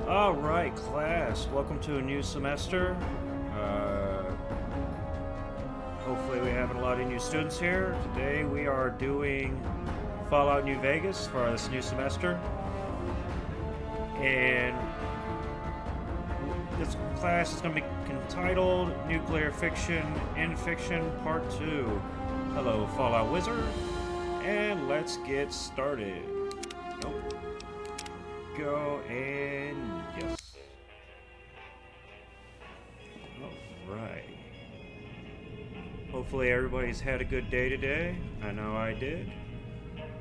All right, class. Welcome to a new semester. Hopefully, we have a lot of new students here. Today, we are doing Fallout New Vegas for this new semester, and this class is going to be entitled Nuclear Fiction in Fiction Part 2. Hello, Fallout Wizard, and let's get started. Nope. Go and yes. Alright. Hopefully everybody's had a good day today. I know I did.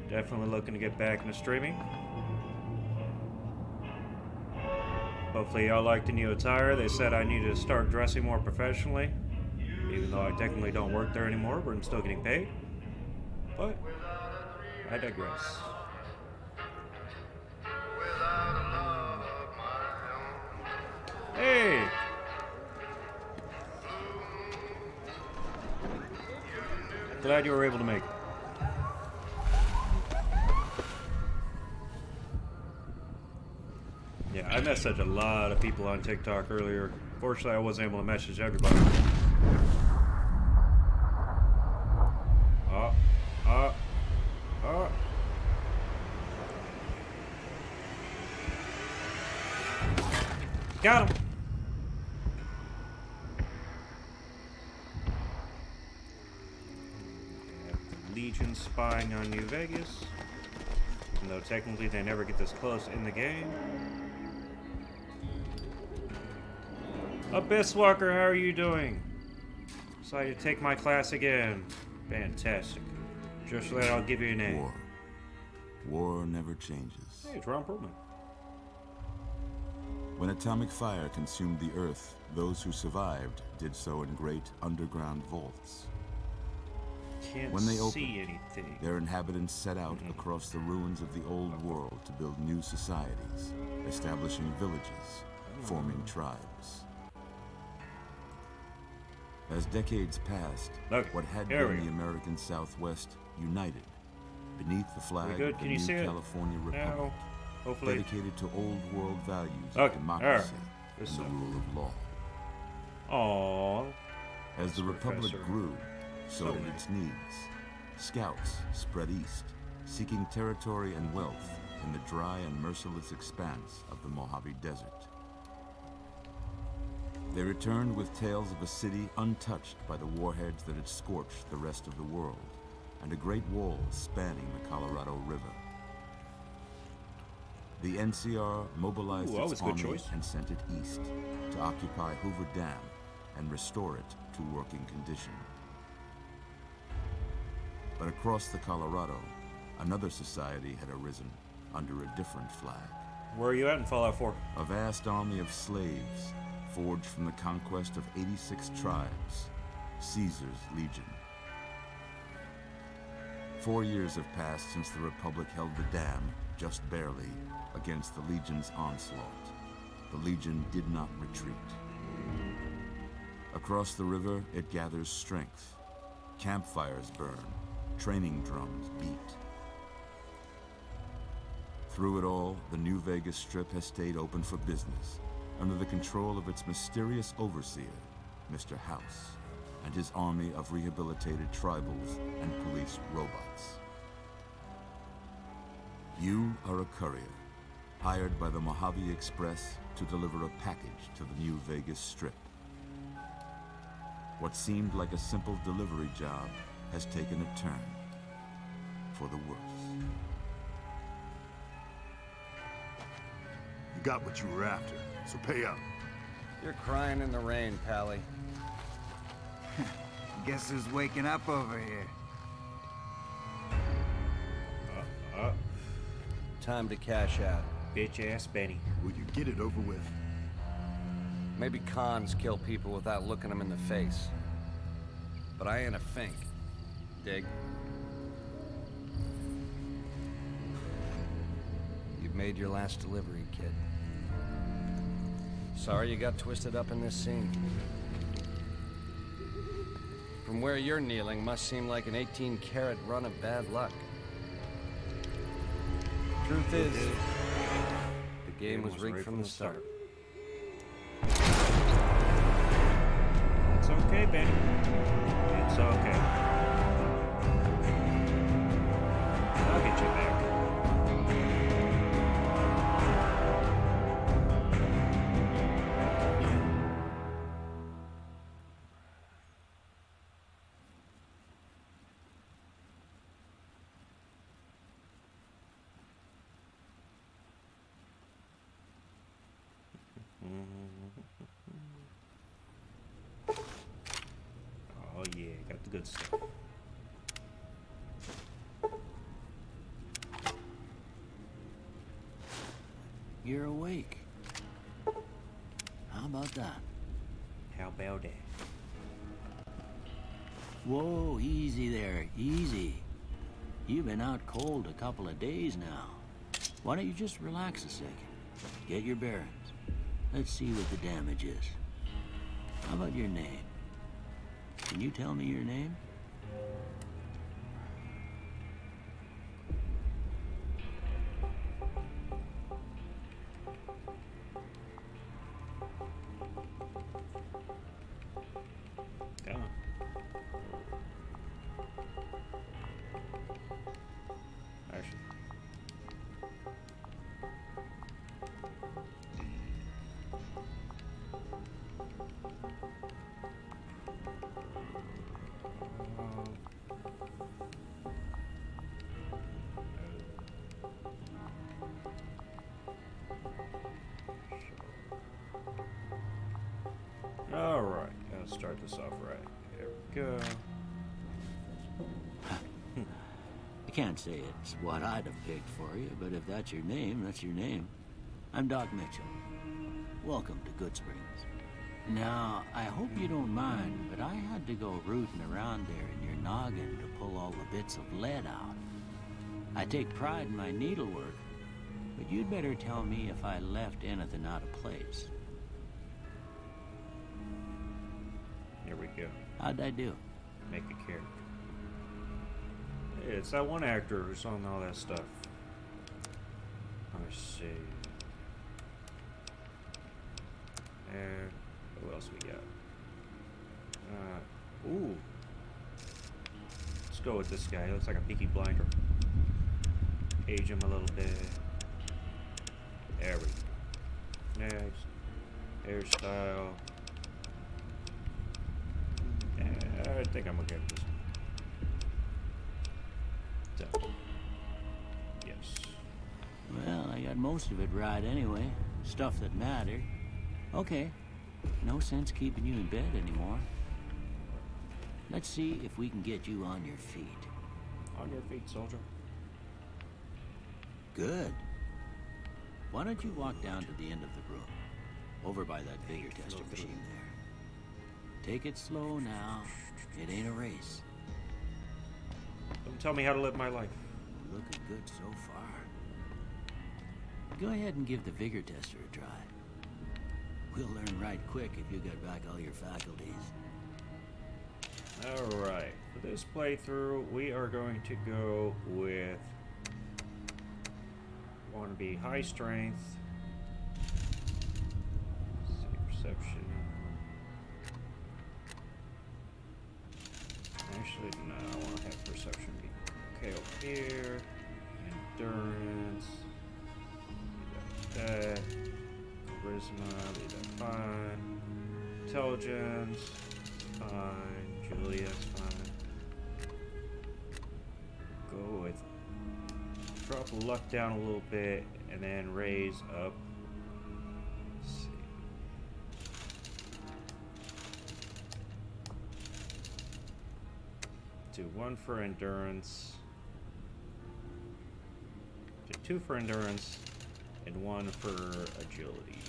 Definitely looking to get back into streaming. Hopefully y'all like the new attire. They said I need to start dressing more professionally. Even though I technically don't work there anymore, but I'm still getting paid. But I digress. Hey! Glad you were able to make it. Yeah, I messaged a lot of people on TikTok earlier. Fortunately, I wasn't able to message everybody. Got him! Legion spying on New Vegas. Even though technically they never get this close in the game. Abysswalker, how are you doing? Decided to take my class again. Fantastic. Just so that I'll give you a name. War never changes. Hey, it's Ron Perlman. When atomic fire consumed the Earth, those who survived did so in great underground vaults. Can't When they see opened, anything. their inhabitants set out across the ruins of the old world to build new societies, establishing villages, forming tribes. As decades passed, Look, what had here been we the American Southwest united beneath the flag good? of Can the you new see it? California Republic, Now, hopefully. dedicated to old world values Okay, of democracy there. and the rule of law. Aww. As the Republic Professor. grew, so So did many. its needs. Scouts spread east, seeking territory and wealth in the dry and merciless expanse of the Mojave Desert. They returned with tales of a city untouched by the warheads that had scorched the rest of the world, and a great wall spanning the Colorado River. The NCR mobilized Ooh, that was its a good army choice. and sent it east to occupy Hoover Dam and restore it to working condition. But across the Colorado, another society had arisen under a different flag. Where are you at in Fallout 4? A vast army of slaves forged from the conquest of 86 tribes, Caesar's Legion. 4 years have passed since the Republic held the dam, just barely, against the Legion's onslaught. The Legion did not retreat. Across the river, it gathers strength. Campfires burn, training drums beat. Through it all, the New Vegas Strip has stayed open for business, under the control of its mysterious overseer, Mr. House, and his army of rehabilitated tribals and police robots. You are a courier, hired by the Mojave Express to deliver a package to the New Vegas Strip. What seemed like a simple delivery job has taken a turn for the worse. You got what you were after, so pay up. You're crying in the rain, Pally. Guess who's waking up over here? Time to cash out. Bitch ass Benny. Will you get it over with? Maybe cons kill people without looking them in the face. But I ain't a fink. Dig? You've made your last delivery, kid. Sorry you got twisted up in this scene. From where you're kneeling must seem like an 18-carat run of bad luck. Truth is, The Game was rigged from the start. It's okay, Benny. It's okay. I'll get you back. Oh yeah, got the good stuff. You're awake. How about that? How about that? Whoa, easy there, easy. You've been out cold a couple of days now. Why don't you just relax a second? Get your bearings. Let's see what the damage is. How about your name? Can you tell me your name? Come on. Actually. All right, gotta start this off right. Here we go. I can't say it's what I'd have picked for you, but if that's your name, that's your name. I'm Doc Mitchell. Welcome to Goodsprings. Now, I hope you don't mind, but I had to go rooting around there in your noggin to pull all the bits of lead out. I take pride in my needlework, but you'd better tell me if I left anything out of place. Here we go. How'd I do? Make a character. Hey, it's that one actor who's on all that stuff. Let's see. And who else we got? Ooh. Let's go with this guy. He looks like a Peaky Blinder. Age him a little bit. There we go. Next. Hairstyle. I think I'm okay with this one. Done. Yes. Well, I got most of it right anyway. Stuff that mattered. Okay. No sense keeping you in bed anymore. Let's see if we can get you on your feet. On your feet, soldier. Good. Why don't you walk down to the end of the room? Over by that vigor tester machine there. Take it slow now. It ain't a race. Don't tell me how to live my life. Looking good so far. Go ahead and give the vigor tester a try. We'll learn right quick if you get back all your faculties. Alright, for this playthrough, we are going to go with... Want to be high strength. Let's see, perception. Actually, no, I want to have perception be okay over here. Endurance. Leave that. Charisma, leave that fine. Intelligence, fine. Julia's fine. Go with. Drop luck down a little bit and then raise up. Let's see. Do 1 for endurance. Do 2 for endurance and 1 for agility.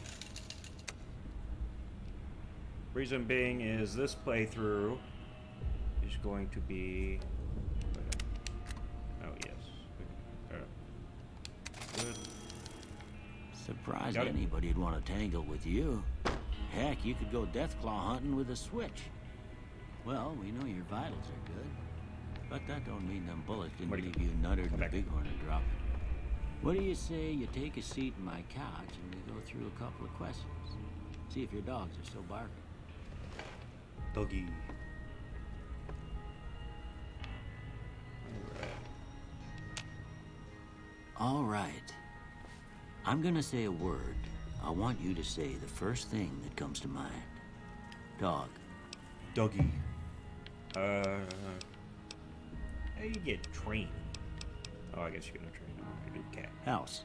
Reason being is this playthrough is going to be... Oh, yes. Good. Surprised Got it. anybody'd want to tangle with you. Heck, you could go Deathclaw hunting with a switch. Well, we know your vitals are good. But that don't mean them bullets didn't Where'd he leave you nuttered Come and a back. bighorn are dropping. What do you say you take a seat in my couch and we go through a couple of questions? See if your dogs are still barking. Doggy. All right. I'm gonna say a word. I want you to say the first thing that comes to mind. Dog. Doggy. How you get trained? Oh, I guess you're gonna train. You do cat. House.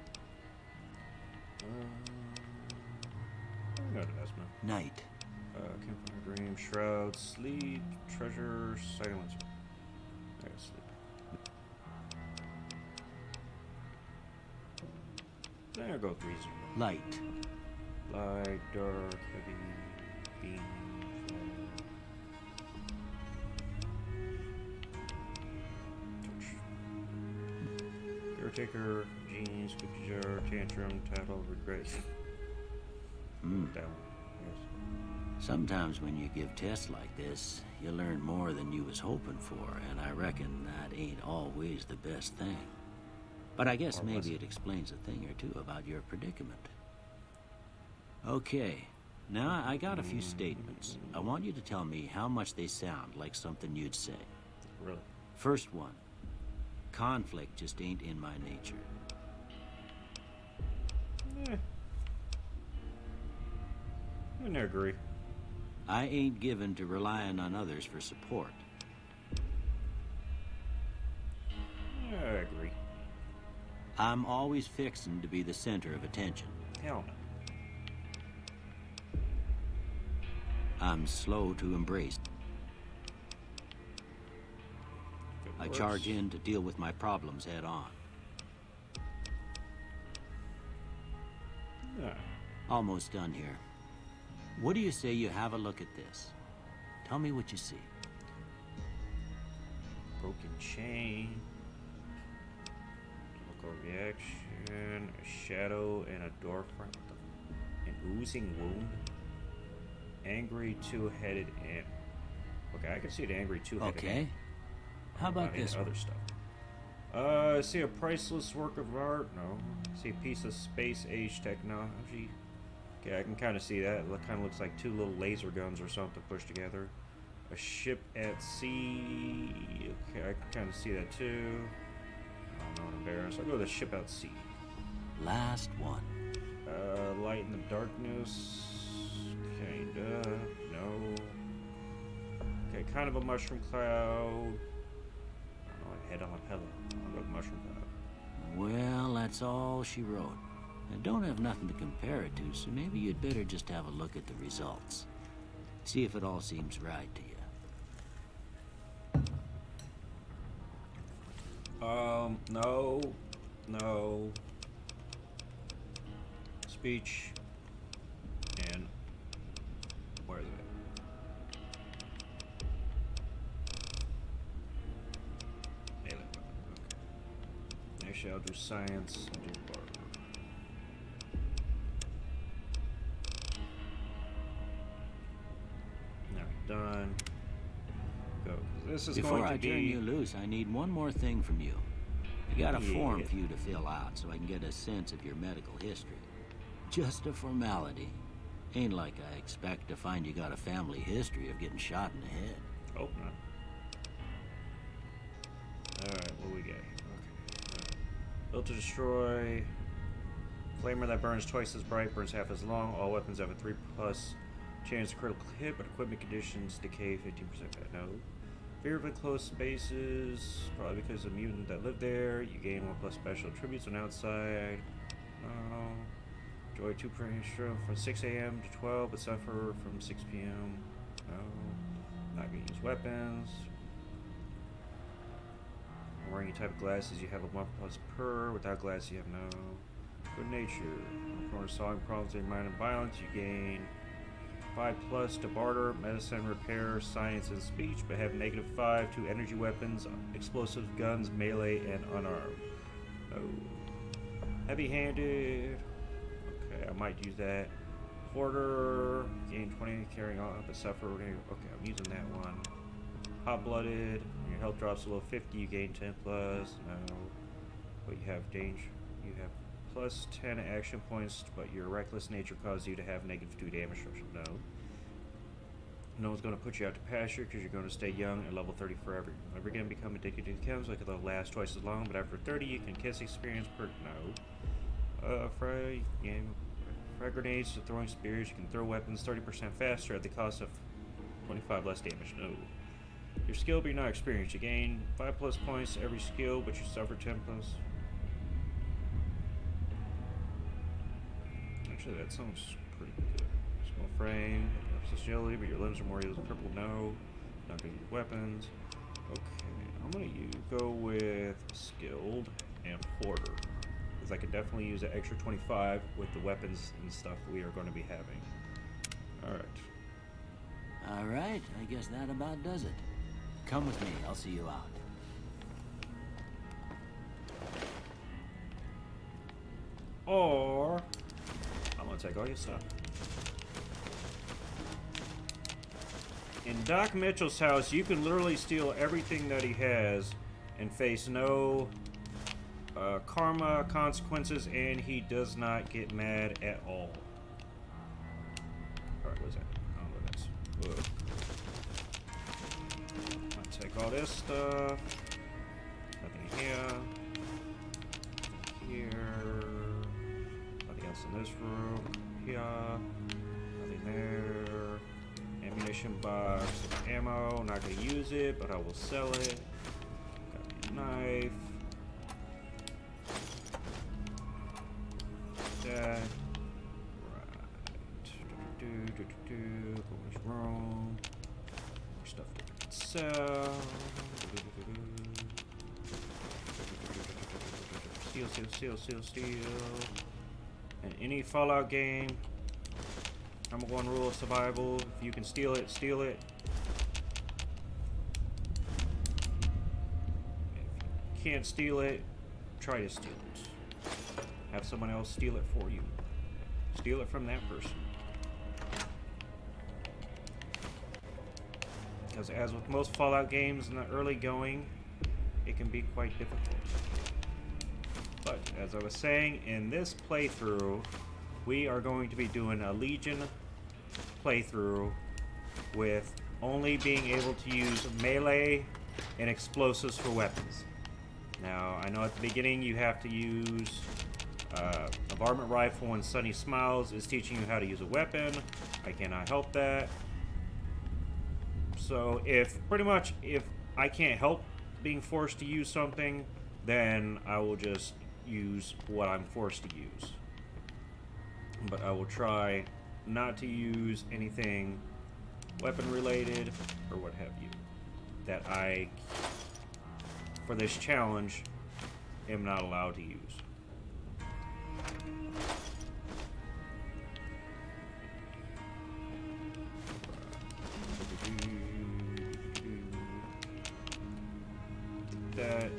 No, that's not. Night. Campfire, dream, shroud, sleep, treasure, silence. I gotta sleep. There goes reason. Light. Light, dark, heavy, beam, touch. Caretaker, jeans, cookie jar, tantrum, tattle, regret. Down. Yes. Sometimes when you give tests like this, you learn more than you was hoping for, and I reckon that ain't always the best thing. But I guess Or was maybe it? it explains a thing or two about your predicament. Okay, now I got a few statements. I want you to tell me how much they sound like something you'd say. Really? First one, conflict just ain't in my nature. Eh. I wouldn't agree. I ain't given to relying on others for support. I agree. I'm always fixin' to be the center of attention. Hell no. I'm slow to embrace. Good I words. charge in to deal with my problems head on. Yeah. Almost done here. What do you say you have a look at this? Tell me what you see. Broken chain. Chemical reaction. A shadow and a door frame. An oozing wound. Angry two-headed ant. Okay, I can see the angry two-headed Okay. ant. How about Any this other one? stuff? I see a priceless work of art. No. I see a piece of space-age technology. Okay, I can kind of see that. It kind of looks like two little laser guns or something pushed together. A ship at sea. Okay, I can kind of see that too. I'm not embarrassed. I'll go with a ship at sea. Last one. Light in the darkness. Kinda. No. Okay, kind of a mushroom cloud. Oh, a head on a pillow. I'll go with mushroom cloud. Well, that's all she wrote. I don't have nothing to compare it to, so maybe you'd better just have a look at the results. See if it all seems right to you. No. No. Speech. And where is it? Melee weapon. Okay. Actually, I'll do science. I'll do barter. Now done. Go. This is Before going I to be. turn you loose, I need one more thing from you. I got a form Yeah. for you to fill out so I can get a sense of your medical history. Just a formality. Ain't like I expect to find you got a family history of getting shot in the head. Oh, no. Alright, what we got here? Okay. Built to destroy. Flamer that burns twice as bright, burns half as long. All weapons have a 3+ chance to critical hit, but equipment conditions decay 15% bad. No. Fear of enclosed spaces, probably because of the mutant that lived there. You gain 1+ special attributes on outside. No. Enjoy 2 strength from 6 a.m. to 12, but suffer from 6 p.m. No. Not gonna use weapons. Wearing any type of glasses, you have a 1+ per. Without glasses, you have no. Good nature. For solving problems in your mind and violence, you gain 5+ to barter, medicine, repair, science, and speech, but have -5 to energy weapons, explosives, guns, melee, and unarmed. No. Heavy-handed. Okay, I might use that. Hoarder. Gain 20 carrying on, but suffer. Okay, I'm using that one. Hot-blooded. When your health drops below 50, you gain 10+. No. But you have danger. You have plus 10 action points, but your reckless nature causes you to have -2 damage structure. No. No one's going to put you out to pasture because you're going to stay young and level 30 forever. You're never going to become addicted to chems, like it'll last twice as long, but after 30 you can kiss experience per... No. Frag grenades to throwing spears. You can throw weapons 30% faster at the cost of 25 less damage. No. Your skill, but you're not experienced. You gain 5+ points every skill, but you suffer 10+. Actually, that sounds pretty good. Small frame, agility, but your limbs are more easily crippled. No. Not gonna use weapons. Okay, I'm gonna go with skilled and hoarder, because I could definitely use an extra 25 with the weapons and stuff we are going to be having. Alright. All right, I guess that about does it. Come with me, I'll see you out. Or I'm gonna take all your stuff. In Doc Mitchell's house, you can literally steal everything that he has and face no karma consequences, and he does not get mad at all. Alright, what's that? I don't know what that's. I'll take all this stuff. Nothing here. Here. Nothing else in this room. Here. Nothing there. Ammunition box. Ammo. Not gonna use it, but I will sell it. Got me a knife. That. Right. Going wrong. More stuff to sell. Steal. In any Fallout game, number 1 rule of survival: if you can steal it, steal it. If you can't steal it, try to steal it. Have someone else steal it for you. Steal it from that person. Because as with most Fallout games in the early going, it can be quite difficult. But as I was saying, in this playthrough, we are going to be doing a Legion playthrough with only being able to use melee and explosives for weapons. Now, I know at the beginning you have to use a varmint rifle, and Sunny Smiles is teaching you how to use a weapon. I cannot help that. So if I can't help being forced to use something, then I will just use what I'm forced to use. But I will try not to use anything weapon related or what have you that I, for this challenge, am not allowed to use. That.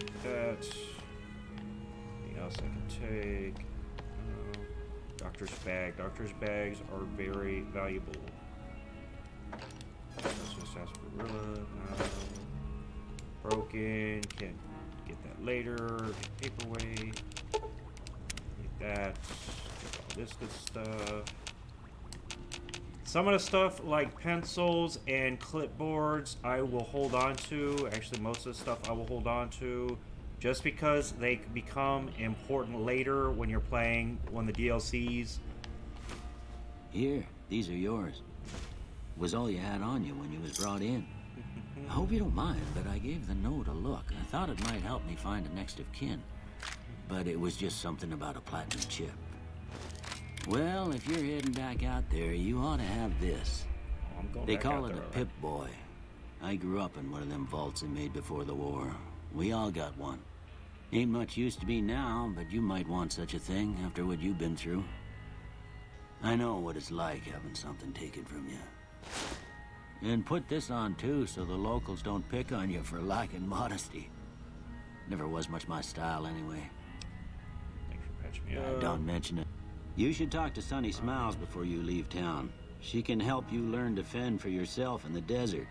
Anything else I can take? Doctor's bag. Doctor's bags are very valuable. Let's just ask for Gorilla. No. Broken. Can get that later. Paperweight. Get that. Get all this good stuff. Some of the stuff like pencils and clipboards I will hold on to. Actually, most of the stuff I will hold on to just because they become important later when you're playing one of the DLCs. Here, these are yours. Was all you had on you when you was brought in. I hope you don't mind, but I gave the note a look. I thought it might help me find a next of kin. But it was just something about a platinum chip. Well, if you're heading back out there, you ought to have this. They call it a Pip-Boy. I grew up in one of them vaults they made before the war. We all got one. Ain't much use to me now, but you might want such a thing after what you've been through. I know what it's like having something taken from you. And put this on too, so the locals don't pick on you for lacking modesty. Never was much my style anyway. Thanks for patching me up. Don't mention it. You should talk to Sunny Smiles before you leave town. She can help you learn to fend for yourself in the desert.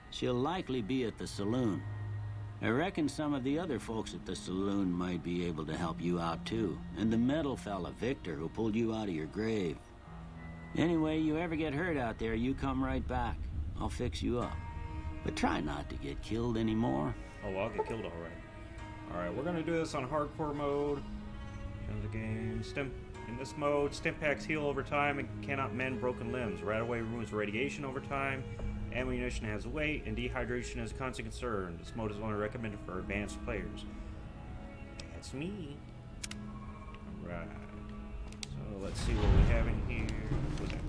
She'll likely be at the saloon. I reckon some of the other folks at the saloon might be able to help you out too. And the metal fella, Victor, who pulled you out of your grave. Anyway, you ever get hurt out there, you come right back. I'll fix you up. But try not to get killed anymore. Oh, well, I'll get killed alright. Alright, we're gonna do this on hardcore mode. End the game. In this mode, Stimpaks heal over time and cannot mend broken limbs. Radaway removes radiation over time. Ammunition has weight, and dehydration is a constant concern. This mode is only recommended for advanced players. That's me. Alright. So let's see what we have in here. What's that?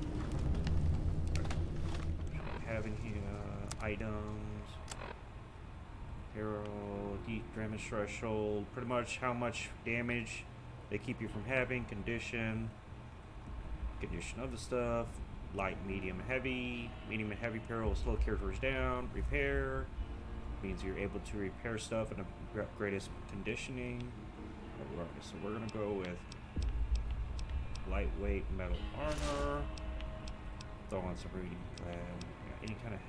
What we have in here? Items. Hero, deep damage threshold. Pretty much how much damage they keep you from having. Condition of the stuff. Light, medium, heavy. Medium and heavy peril will slow characters down. Repair means you're able to repair stuff in the greatest conditioning. Alright, so we're gonna go with lightweight metal armor. Throw on some reading plan. Yeah, any kind of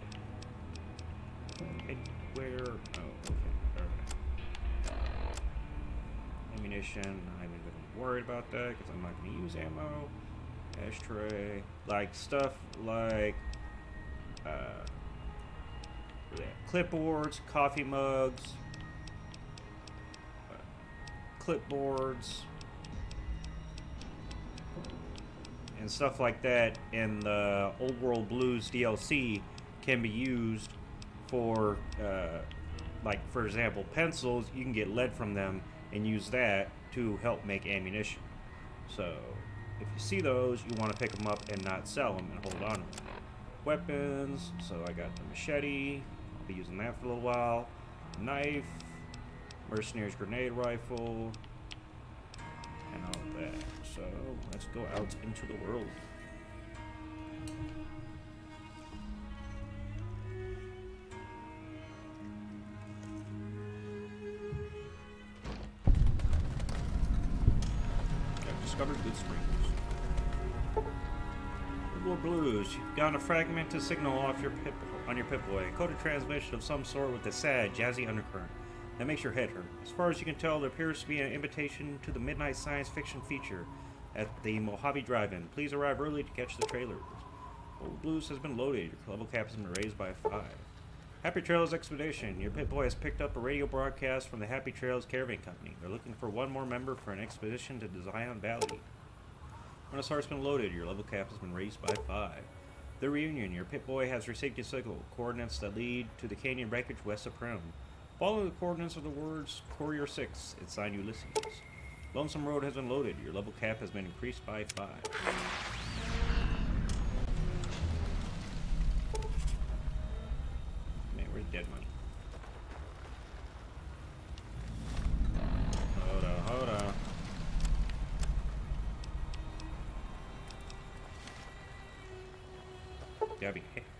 anywhere. Oh, okay. Alright. Ammunition. I'm not even worried about that because I'm not gonna use ammo. Ashtray, like stuff like clipboards, coffee mugs, clipboards, and stuff like that in the Old World Blues DLC can be used for, like for example, pencils. You can get lead from them and use that to help make ammunition. So if you see those, you want to pick them up and not sell them and hold on to them. Weapons, so I got the machete. I'll be using that for a little while. Knife, mercenary's grenade rifle, and all that. So let's go out into the world. I've discovered Good Springs. Woodward Blues. You've gotten a fragmented signal off your Pip-Boy. A coded transmission of some sort with a sad, jazzy undercurrent that makes your head hurt. As far as you can tell, there appears to be an invitation to the midnight science fiction feature at the Mojave Drive-In. Please arrive early to catch the trailers. Woodward Blues has been loaded. Your level cap has been raised by 5. Happy Trails Expedition. Your Pip-Boy has picked up a radio broadcast from the Happy Trails Caravan Company. They're looking for one more member for an expedition to the Zion Valley. When a start's been loaded, your level cap has been raised by 5. The Reunion. Your Pip-Boy has received a signal. Coordinates that lead to the canyon wreckage west of Prem. Follow the coordinates of the words Courier 6. It's signed Ulysses. Lonesome Road has been loaded. Your level cap has been increased by 5. Man, where's dead money? Hold on.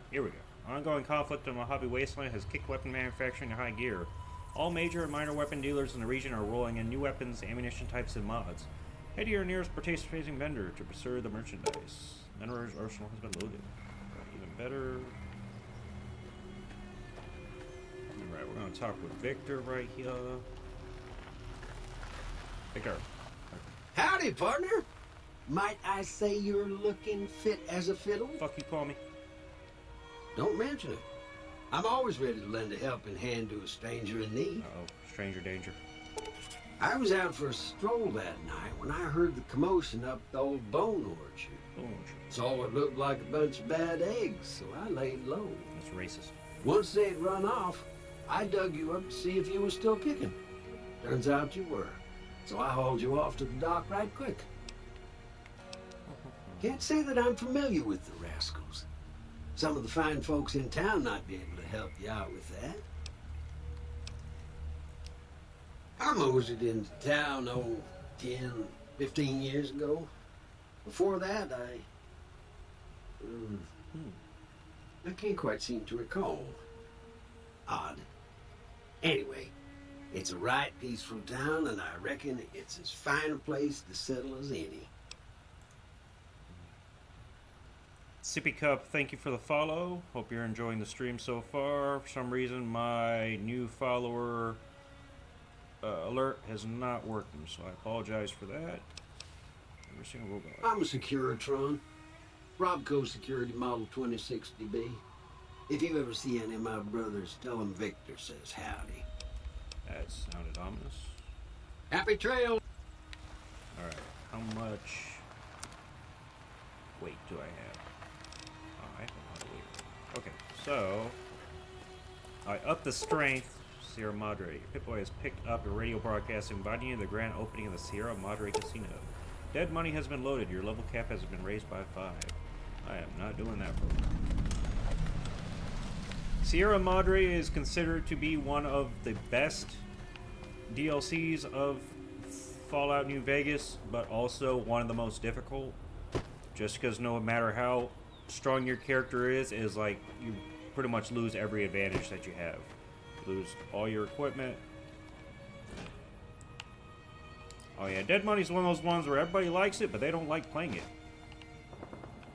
Here we go. Ongoing conflict in the Mojave Wasteland has kicked weapon manufacturing to high gear. All major and minor weapon dealers in the region are rolling in new weapons, ammunition types, and mods. Head to your nearest participating vendor to pursue the merchandise. Mineral's arsenal has been loaded. Even better. Alright, we're going to talk with Victor right here. Victor. Howdy, partner. Might I say you're looking fit as a fiddle? Fuck you call me. Don't mention it. I'm always ready to lend a helping hand to a stranger in need. Uh-oh, stranger danger. I was out for a stroll that night when I heard the commotion up the old bone orchard. Saw what looked like a bunch of bad eggs, so I laid low. That's racist. Once they'd run off, I dug you up to see if you were still kicking. Turns out you were, so I hauled you off to the dock right quick. Can't say that I'm familiar with the rascals. Some of the fine folks in town might be able to help you out with that. I moseyed into town, 10, 15 years ago. Before that, I can't quite seem to recall. Odd. Anyway, it's a right peaceful town, and I reckon it's as fine a place to settle as any. Sippy Cup, thank you for the follow. Hope you're enjoying the stream so far. For some reason, my new follower alert has not working, so I apologize for that. Never seen a robot. I'm a Securitron. Robco Security Model 2060B. If you ever see any of my brothers, tell them Victor says howdy. That sounded ominous. Happy trail! Alright, how much weight do I have? Oh, I have a lot of weight. Okay, so I up the strength, Sierra Madre. Your Pip-Boy has picked up a radio broadcast inviting you to the grand opening of the Sierra Madre Casino. Dead money has been loaded. Your level cap has been raised by 5. I am not doing that, bro. Sierra Madre is considered to be one of the best DLCs of Fallout New Vegas, but also one of the most difficult. Just because no matter how strong your character is like you pretty much lose every advantage that you have. You lose all your equipment. Oh yeah, Dead Money's one of those ones where everybody likes it, but they don't like playing it.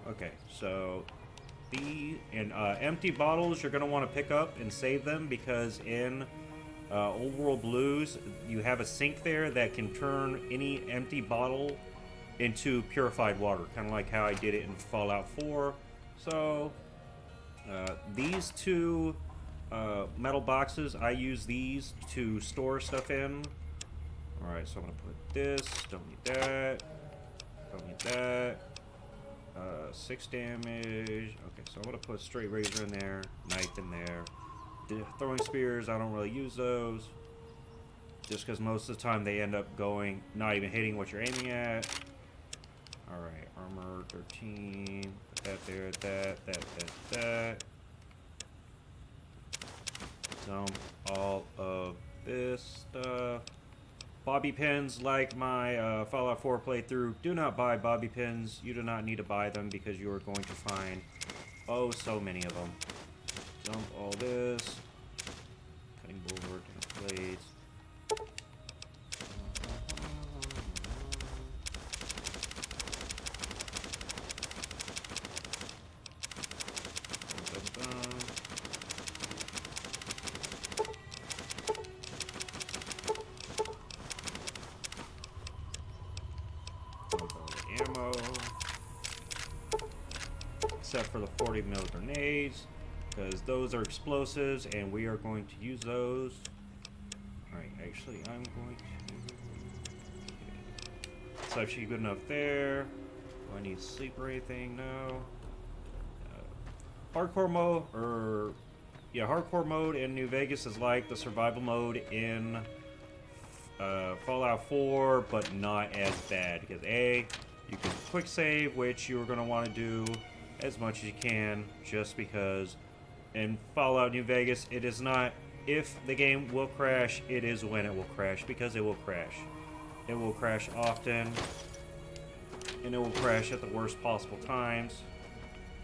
Okay, so empty bottles you're going to want to pick up and save them, because in Old World Blues you have a sink there that can turn any empty bottle into purified water, kind of like how I did it in Fallout 4. So these two metal boxes, I use these to store stuff in. Alright, so I'm going to put this, don't need that, don't need that. 6 damage. Okay, so I'm gonna put straight razor in there, knife in there. The throwing spears, I don't really use those, just because most of the time they end up going, not even hitting what you're aiming at. All right, armor 13. Put that there. That. Dump all of this stuff. Bobby pins, like my Fallout 4 playthrough, do not buy bobby pins. You do not need to buy them because you are going to find, oh, so many of them. Dump all this. Cutting board, blades. Ammo, except for the 40 mil grenades, because those are explosives and we are going to use those. Alright, actually I'm going to, it's actually good enough there. Do I need sleep or anything? No. Hardcore mode, hardcore mode in New Vegas is like the survival mode in Fallout 4, but not as bad, because you can quick save, which you're going to want to do as much as you can, just because in Fallout New Vegas, it is not if the game will crash, it is when it will crash, because it will crash. It will crash often, and it will crash at the worst possible times,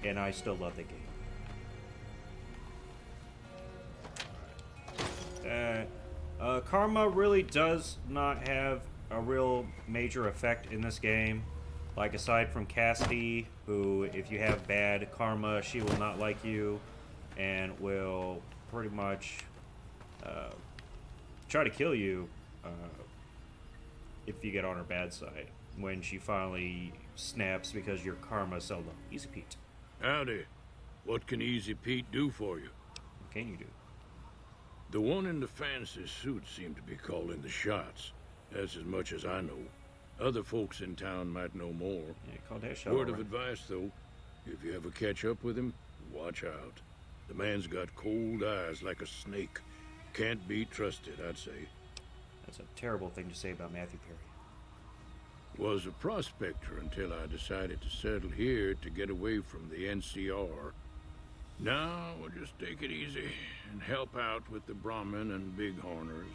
and I still love the game. Karma really does not have a real major effect in this game. Like, aside from Cassidy, who, if you have bad karma, she will not like you and will pretty much try to kill you if you get on her bad side, when she finally snaps because your karma is so low. Easy Pete. Howdy. What can Easy Pete do for you? What can you do? The one in the fancy suit seemed to be calling the shots. That's as much as I know. Other folks in town might know more. Yeah, call that shot. Word of advice, though. If you ever catch up with him, watch out. The man's got cold eyes like a snake. Can't be trusted, I'd say. That's a terrible thing to say about Matthew Perry. Was a prospector until I decided to settle here to get away from the NCR. Now, we'll just take it easy and help out with the Brahmin and Bighorners.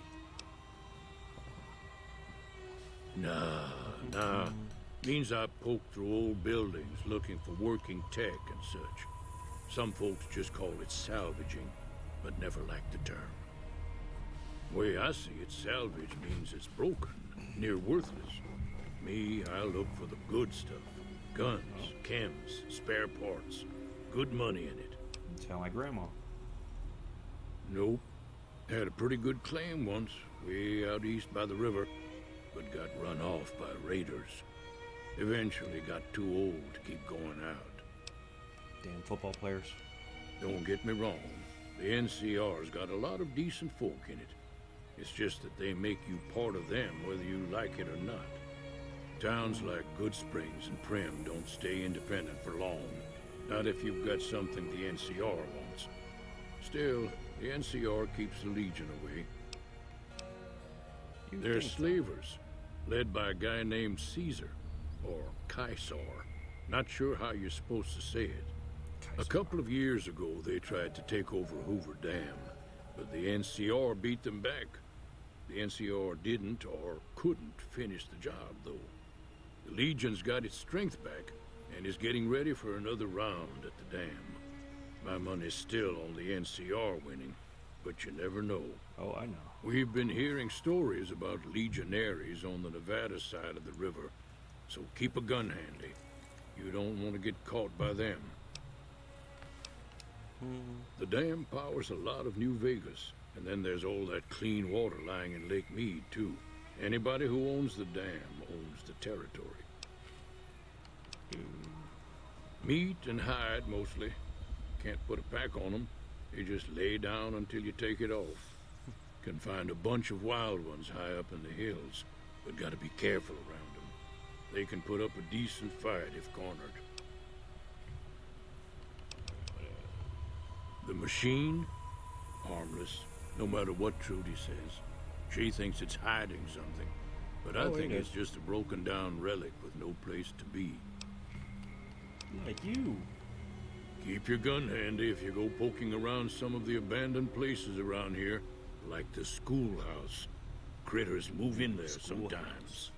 Nah. Means I poke through old buildings looking for working tech and such. Some folks just call it salvaging, but never liked the term. Way I see it, salvage means it's broken, near worthless. Me, I look for the good stuff. Guns, chems, spare parts. Good money in it. Sound like grandma. Nope. Had a pretty good claim once, way out east by the river, but got run off by raiders. Eventually got too old to keep going out. Damn football players. Don't get me wrong, the NCR's got a lot of decent folk in it. It's just that they make you part of them whether you like it or not. Towns like Goodsprings and Primm don't stay independent for long. Not if you've got something the NCR wants. Still, the NCR keeps the Legion away. They're slavers, led by a guy named Caesar, or Caesar. Not sure how you're supposed to say it. A couple of years ago, they tried to take over Hoover Dam, but the NCR beat them back. The NCR didn't or couldn't finish the job, though. The Legion's got its strength back and is getting ready for another round at the dam. My money's still on the NCR winning, but you never know. Oh, I know. We've been hearing stories about legionaries on the Nevada side of the river, so keep a gun handy. You don't want to get caught by them. The dam powers a lot of New Vegas, and then there's all that clean water lying in Lake Mead, too. Anybody who owns the dam owns the territory. Meat and hide, mostly. Can't put a pack on them. They just lay down until you take it off. Can find a bunch of wild ones high up in the hills, but gotta be careful around them. They can put up a decent fight if cornered. The machine? Harmless, no matter what Trudy says. She thinks it's hiding something, but I think it's just a broken down relic with no place to be. Like you. Keep your gun handy if you go poking around some of the abandoned places around here, like the schoolhouse. Critters move in there sometimes.